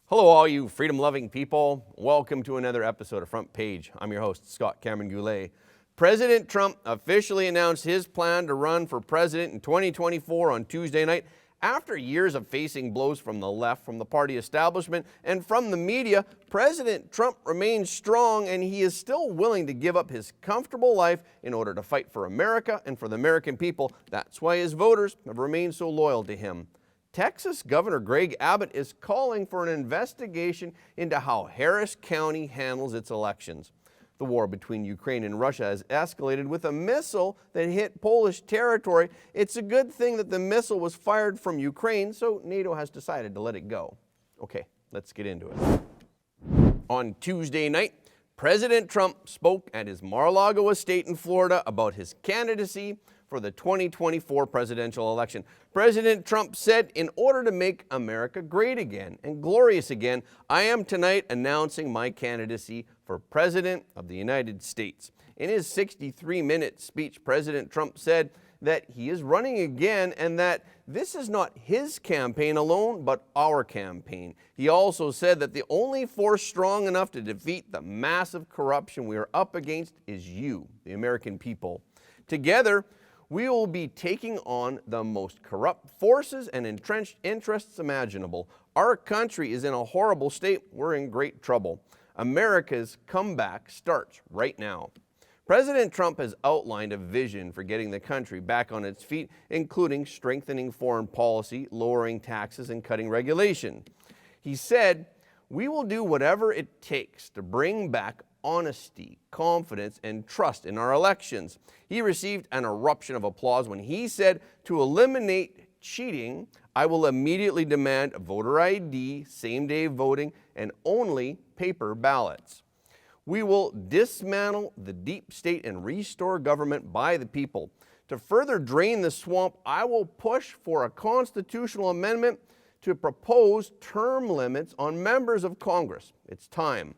Hello, all you freedom-loving people. Welcome to another episode of Front Page. I'm your host, Scott Cameron Goulet. President Trump officially announced his plan to run for president in 2024 on Tuesday night. After years of facing blows from the left, from the party establishment, and from the media, President Trump remains strong, and he is still willing to give up his comfortable life in order to fight for America and for the American people. That's why his voters have remained so loyal to him. Texas Governor Greg Abbott is calling for an investigation into how Harris County handles its elections. The war between Ukraine and Russia has escalated with a missile that hit Polish territory. It's a good thing that the missile was fired from Ukraine, so NATO has decided to let it go. Okay, let's get into it. On Tuesday night, President Trump spoke at his Mar-a-Lago estate in Florida about his candidacy for the 2024 presidential election. President Trump said, "In order to make America great again and glorious again, I am tonight announcing my candidacy for President of the United States." In his 63-minute speech, President Trump said that he is running again and that this is not his campaign alone, but our campaign. He also said that the only force strong enough to defeat the massive corruption we are up against is you, the American people. Together, we will be taking on the most corrupt forces and entrenched interests imaginable. Our country is in a horrible state. We're in great trouble. America's comeback starts right now. President Trump has outlined a vision for getting the country back on its feet, including strengthening foreign policy, lowering taxes, and cutting regulation. He said, "We will do whatever it takes to bring back honesty, confidence, and trust in our elections." He received an eruption of applause when he said, "To eliminate cheating, I will immediately demand voter ID, same-day voting, and only paper ballots. We will dismantle the deep state and restore government by the people. To further drain the swamp, I will push for a constitutional amendment to propose term limits on members of Congress. It's time."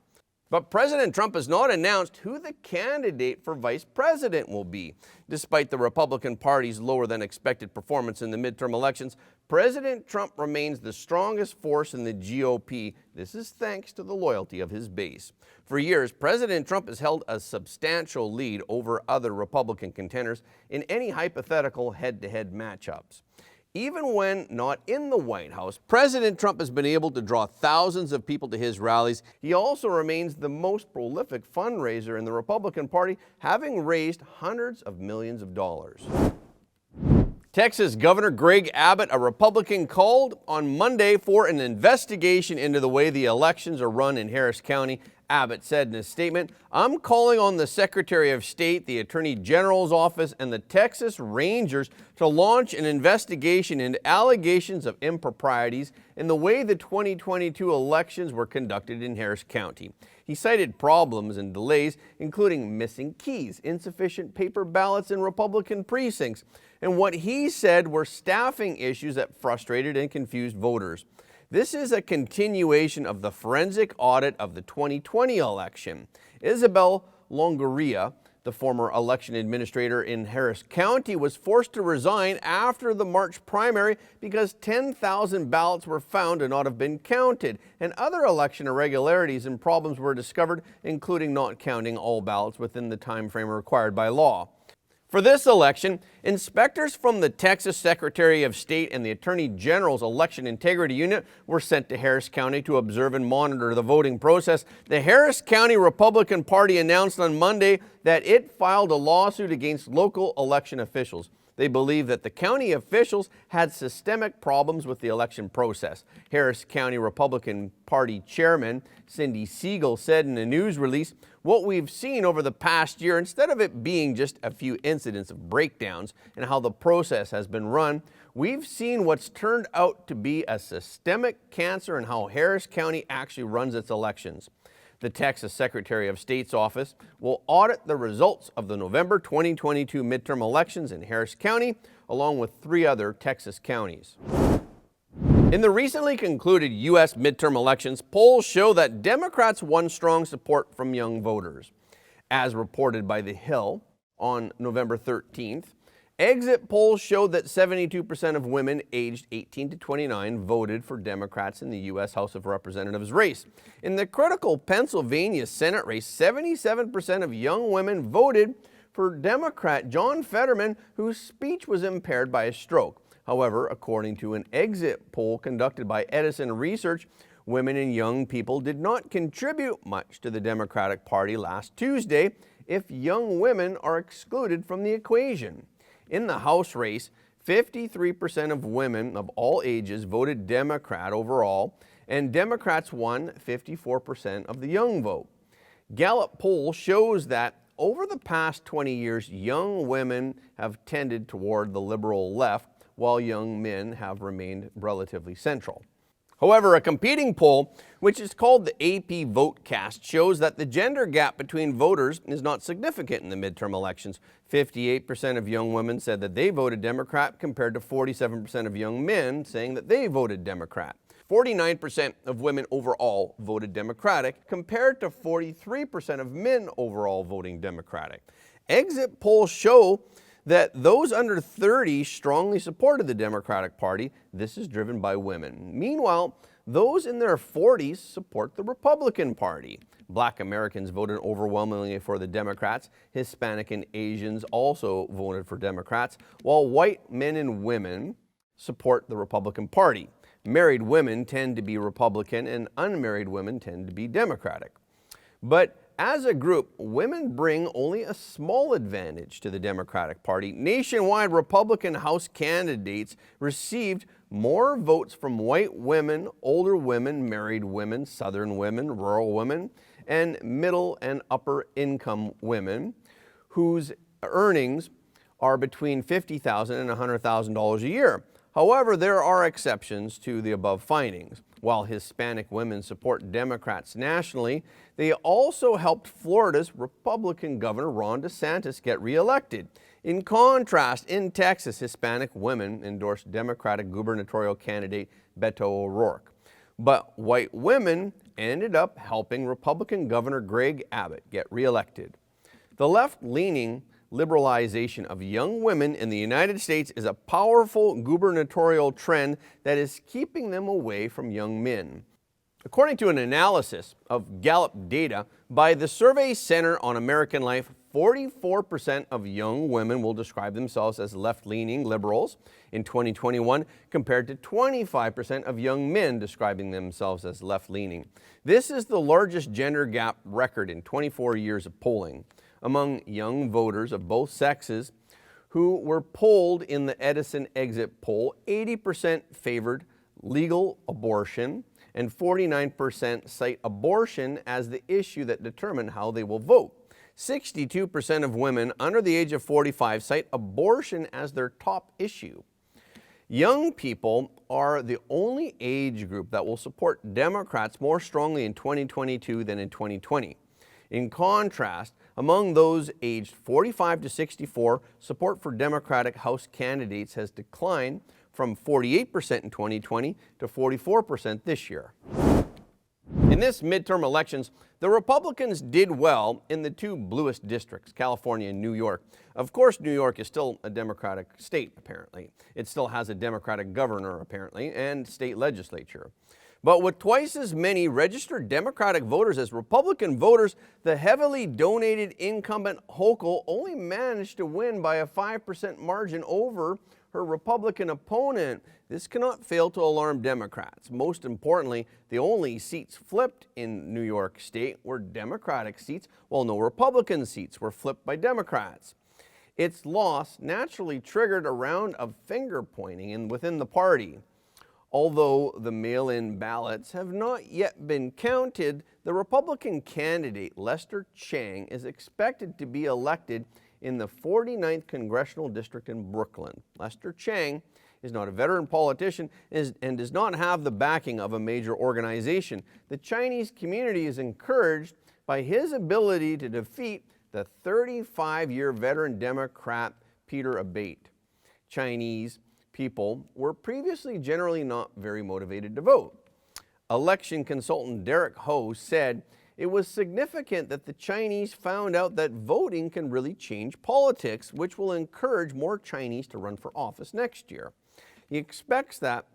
But President Trump has not announced who the candidate for vice president will be. Despite the Republican Party's lower than expected performance in the midterm elections, President Trump remains the strongest force in the GOP. This is thanks to the loyalty of his base. For years, President Trump has held a substantial lead over other Republican contenders in any hypothetical head-to-head matchups. Even when not in the White House, President Trump has been able to draw thousands of people to his rallies. He also remains the most prolific fundraiser in the Republican Party, having raised hundreds of millions of dollars. Texas Governor Greg Abbott, a Republican, called on Monday for an investigation into the way the elections are run in Harris County. Abbott said in a statement, "I'm calling on the Secretary of State, the Attorney General's office, and the Texas Rangers to launch an investigation into allegations of improprieties in the way the 2022 elections were conducted in Harris County." He cited problems and delays, including missing keys, insufficient paper ballots in Republican precincts, and what he said were staffing issues that frustrated and confused voters. This is a continuation of the forensic audit of the 2020 election. Isabel Longoria, the former election administrator in Harris County, was forced to resign after the March primary because 10,000 ballots were found to not have been counted, and other election irregularities and problems were discovered, including not counting all ballots within the time frame required by law. For this election, inspectors from the Texas Secretary of State and the Attorney General's Election Integrity Unit were sent to Harris County to observe and monitor the voting process. The Harris County Republican Party announced on Monday that it filed a lawsuit against local election officials. They believe that the county officials had systemic problems with the election process. Harris County Republican Party Chairman Cindy Siegel said in a news release, "What we've seen over the past year, instead of it being just a few incidents of breakdowns in how the process has been run, we've seen what's turned out to be a systemic cancer in how Harris County actually runs its elections." The Texas Secretary of State's office will audit the results of the November 2022 midterm elections in Harris County, along with 3 other Texas counties. In the recently concluded U.S. midterm elections, polls show that Democrats won strong support from young voters. As reported by The Hill on November 13th, Exit polls showed that 72% of women aged 18 to 29 voted for Democrats in the U.S. House of Representatives race. In the critical Pennsylvania Senate race, 77% of young women voted for Democrat John Fetterman, whose speech was impaired by a stroke. However, according to an exit poll conducted by Edison Research, women and young people did not contribute much to the Democratic Party last Tuesday if young women are excluded from the equation. In the House race, 53% of women of all ages voted Democrat overall, and Democrats won 54% of the young vote. Gallup poll shows that over the past 20 years, young women have tended toward the liberal left, while young men have remained relatively central. However, a competing poll, which is called the AP VoteCast, shows that the gender gap between voters is not significant in the midterm elections. 58% of young women said that they voted Democrat, compared to 47% of young men saying that they voted Democrat. 49% of women overall voted Democratic, compared to 43% of men overall voting Democratic. Exit polls show that those under 30 strongly supported the Democratic Party. This is driven by women. Meanwhile, those in their 40s support the Republican Party. Black Americans voted overwhelmingly for the Democrats. Hispanic and Asians also voted for Democrats, while white men and women support the Republican Party. Married women tend to be Republican and unmarried women tend to be Democratic. But as a group, women bring only a small advantage to the Democratic Party. Nationwide, Republican House candidates received more votes from white women, older women, married women, Southern women, rural women, and middle and upper income women whose earnings are between $50,000 and $100,000 a year. However, there are exceptions to the above findings. While Hispanic women support Democrats nationally, they also helped Florida's Republican Governor Ron DeSantis get reelected. In contrast, in Texas, Hispanic women endorsed Democratic gubernatorial candidate Beto O'Rourke. But white women ended up helping Republican Governor Greg Abbott get reelected. The left-leaning liberalization of young women in the United States is a powerful gubernatorial trend that is keeping them away from young men. According to an analysis of Gallup data by the Survey Center on American Life, 44% of young women will describe themselves as left-leaning liberals in 2021, compared to 25% of young men describing themselves as left-leaning. This is the largest gender gap record in 24 years of polling. Among young voters of both sexes who were polled in the Edison exit poll, 80% favored legal abortion and 49% cite abortion as the issue that determined how they will vote. 62% of women under the age of 45 cite abortion as their top issue. Young people are the only age group that will support Democrats more strongly in 2022 than in 2020. In contrast, among those aged 45 to 64, support for Democratic House candidates has declined from 48% in 2020 to 44% this year. In this midterm elections, the Republicans did well in the two bluest districts, California and New York. Of course, New York is still a Democratic state, apparently. It still has a Democratic governor, apparently, and state legislature. But with twice as many registered Democratic voters as Republican voters, the heavily donated incumbent Hochul only managed to win by a 5% margin over her Republican opponent. This cannot fail to alarm Democrats. Most importantly, the only seats flipped in New York State were Democratic seats, while no Republican seats were flipped by Democrats. Its loss naturally triggered a round of finger-pointing within the party. Although the mail-in ballots have not yet been counted, the Republican candidate Lester Chang is expected to be elected in the 49th Congressional District in Brooklyn. Lester Chang is not a veteran politician and does not have the backing of a major organization. The Chinese community is encouraged by his ability to defeat the 35-year veteran Democrat Peter Abbott. Chinese people were previously generally not very motivated to vote. Election consultant Derek Ho said, It was significant that the Chinese found out that voting can really change politics, which will encourage more Chinese to run for office next year. He expects that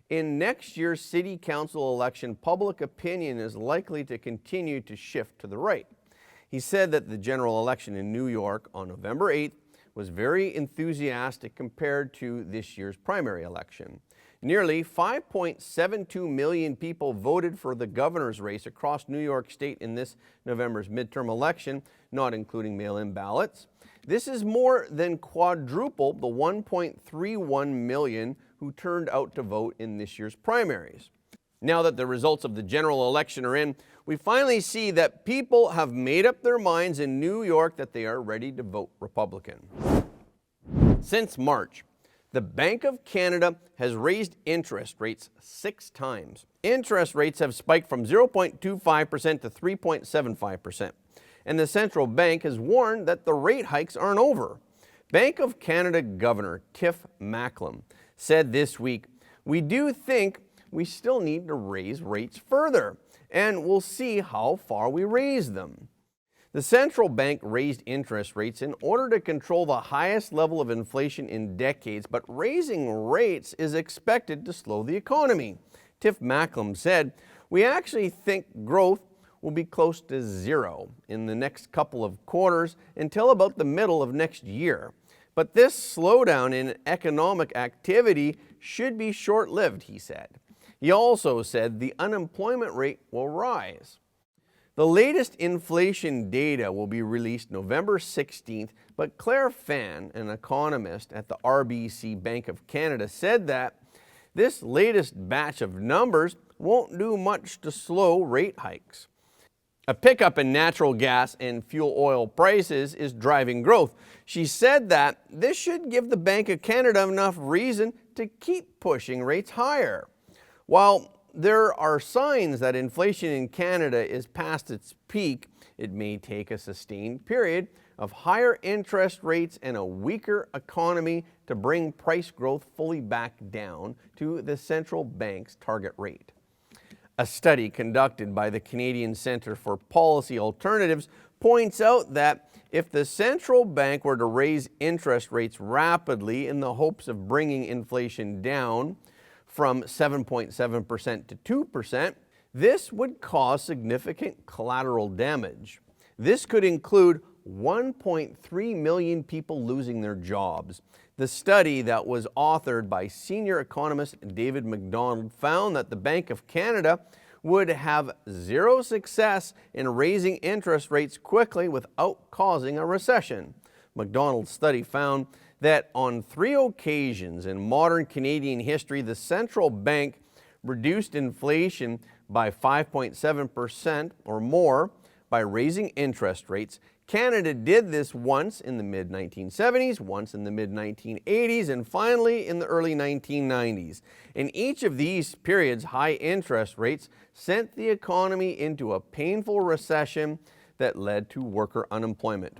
in next year's city council election, public opinion is likely to continue to shift to the right. He said that the general election in New York on November 8th was very enthusiastic compared to this year's primary election. Nearly 5.72 million people voted for the governor's race across New York State in this November's midterm election, not including mail-in ballots. This is more than quadruple the 1.31 million who turned out to vote in this year's primaries. Now that the results of the general election are in, we finally see that people have made up their minds in New York that they are ready to vote Republican. Since March, the Bank of Canada has raised interest rates 6 times. Interest rates have spiked from 0.25% to 3.75%. And the central bank has warned that the rate hikes aren't over. Bank of Canada Governor Tiff Macklem said this week, "We do think we still need to raise rates further, and we'll see how far we raise them." The central bank raised interest rates in order to control the highest level of inflation in decades, but raising rates is expected to slow the economy. Tiff Macklem said, "We actually think growth will be close to zero in the next couple of quarters until about the middle of next year. But this slowdown in economic activity should be short-lived," he said. He also said the unemployment rate will rise. The latest inflation data will be released November 16th, but Claire Fan, an economist at the RBC Bank of Canada, said that this latest batch of numbers won't do much to slow rate hikes. A pickup in natural gas and fuel oil prices is driving growth. She said that this should give the Bank of Canada enough reason to keep pushing rates higher. While there are signs that inflation in Canada is past its peak, it may take a sustained period of higher interest rates and a weaker economy to bring price growth fully back down to the central bank's target rate. A study conducted by the Canadian Centre for Policy Alternatives points out that if the central bank were to raise interest rates rapidly in the hopes of bringing inflation down from 7.7% to 2%, this would cause significant collateral damage. This could include 1.3 million people losing their jobs. The study that was authored by senior economist David MacDonald found that the Bank of Canada would have zero success in raising interest rates quickly without causing a recession. MacDonald's study found that on 3 occasions in modern Canadian history, the central bank reduced inflation by 5.7% or more by raising interest rates. Canada did this once in the mid-1970s, once in the mid-1980s, and finally in the early 1990s. In each of these periods, high interest rates sent the economy into a painful recession that led to worker unemployment.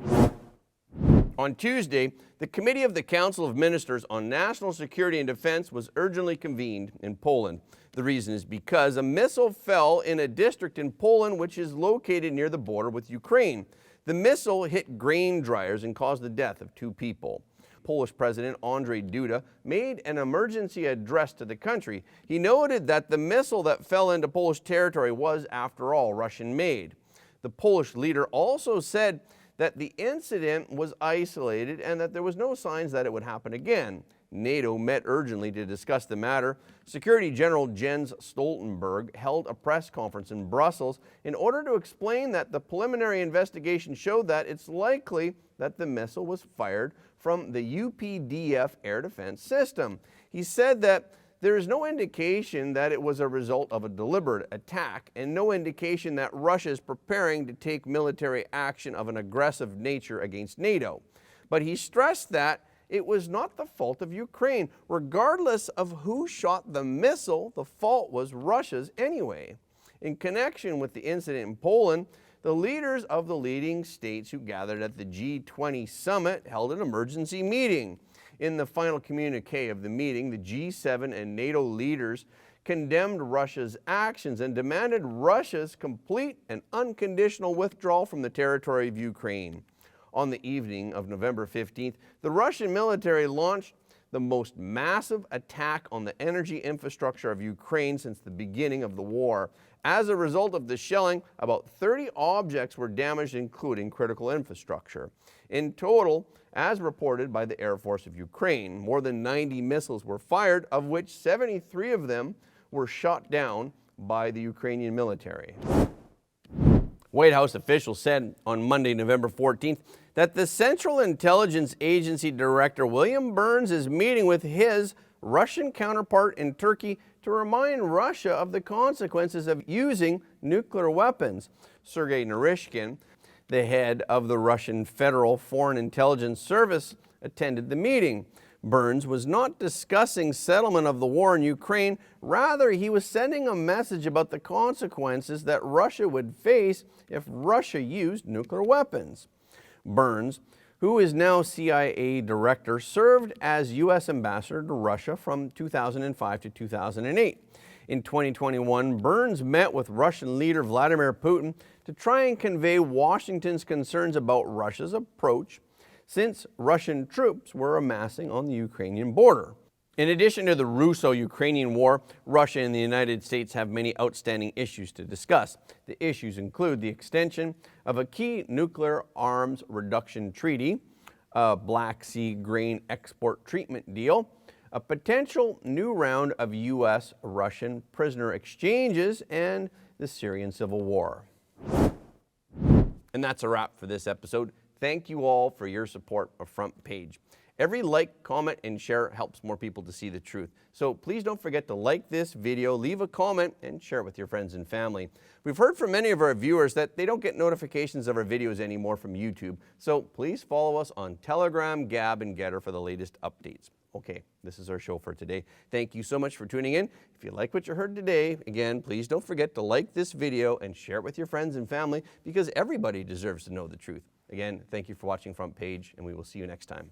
On Tuesday, the Committee of the Council of Ministers on National Security and Defense was urgently convened in Poland. The reason is because a missile fell in a district in Poland which is located near the border with Ukraine. The missile hit grain dryers and caused the death of 2 people. Polish President Andrzej Duda made an emergency address to the country. He noted that the missile that fell into Polish territory was, after all, Russian-made. The Polish leader also said that the incident was isolated and that there was no signs that it would happen again. NATO met urgently to discuss the matter. Security General Jens Stoltenberg held a press conference in Brussels in order to explain that the preliminary investigation showed that it's likely that the missile was fired from the UPDF air defense system. He said that there is no indication that it was a result of a deliberate attack and no indication that Russia is preparing to take military action of an aggressive nature against NATO. But he stressed that it was not the fault of Ukraine. Regardless of who shot the missile, the fault was Russia's anyway. In connection with the incident in Poland, the leaders of the leading states who gathered at the G20 summit held an emergency meeting. In the final communique of the meeting, the G7 and NATO leaders condemned Russia's actions and demanded Russia's complete and unconditional withdrawal from the territory of Ukraine. On the evening of November 15th, the Russian military launched the most massive attack on the energy infrastructure of Ukraine since the beginning of the war. As a result of the shelling, about 30 objects were damaged, including critical infrastructure. In total, as reported by the Air Force of Ukraine, more than 90 missiles were fired, of which 73 of them were shot down by the Ukrainian military. White House officials said on Monday, November 14th, that the Central Intelligence Agency Director William Burns is meeting with his Russian counterpart in Turkey to remind Russia of the consequences of using nuclear weapons. Sergei Narishkin, the head of the Russian Federal Foreign Intelligence Service, attended the meeting. Burns was not discussing settlement of the war in Ukraine. Rather, he was sending a message about the consequences that Russia would face if Russia used nuclear weapons. Burns, who is now CIA director, served as U.S. ambassador to Russia from 2005 to 2008. In 2021, Burns met with Russian leader Vladimir Putin to try and convey Washington's concerns about Russia's approach since Russian troops were amassing on the Ukrainian border. In addition to the Russo-Ukrainian war, Russia and the United States have many outstanding issues to discuss. The issues include the extension of a key nuclear arms reduction treaty, a Black Sea grain export treatment deal, a potential new round of U.S.-Russian prisoner exchanges, and the Syrian civil war. And that's a wrap for this episode. Thank you all for your support of Front Page. Every like, comment, and share helps more people to see the truth. So please don't forget to like this video, leave a comment, and share it with your friends and family. We've heard from many of our viewers that they don't get notifications of our videos anymore from YouTube. So please follow us on Telegram, Gab, and Getter for the latest updates. Okay, this is our show for today. Thank you so much for tuning in. If you like what you heard today, again, please don't forget to like this video and share it with your friends and family, because everybody deserves to know the truth. Again, thank you for watching Front Page, and we will see you next time.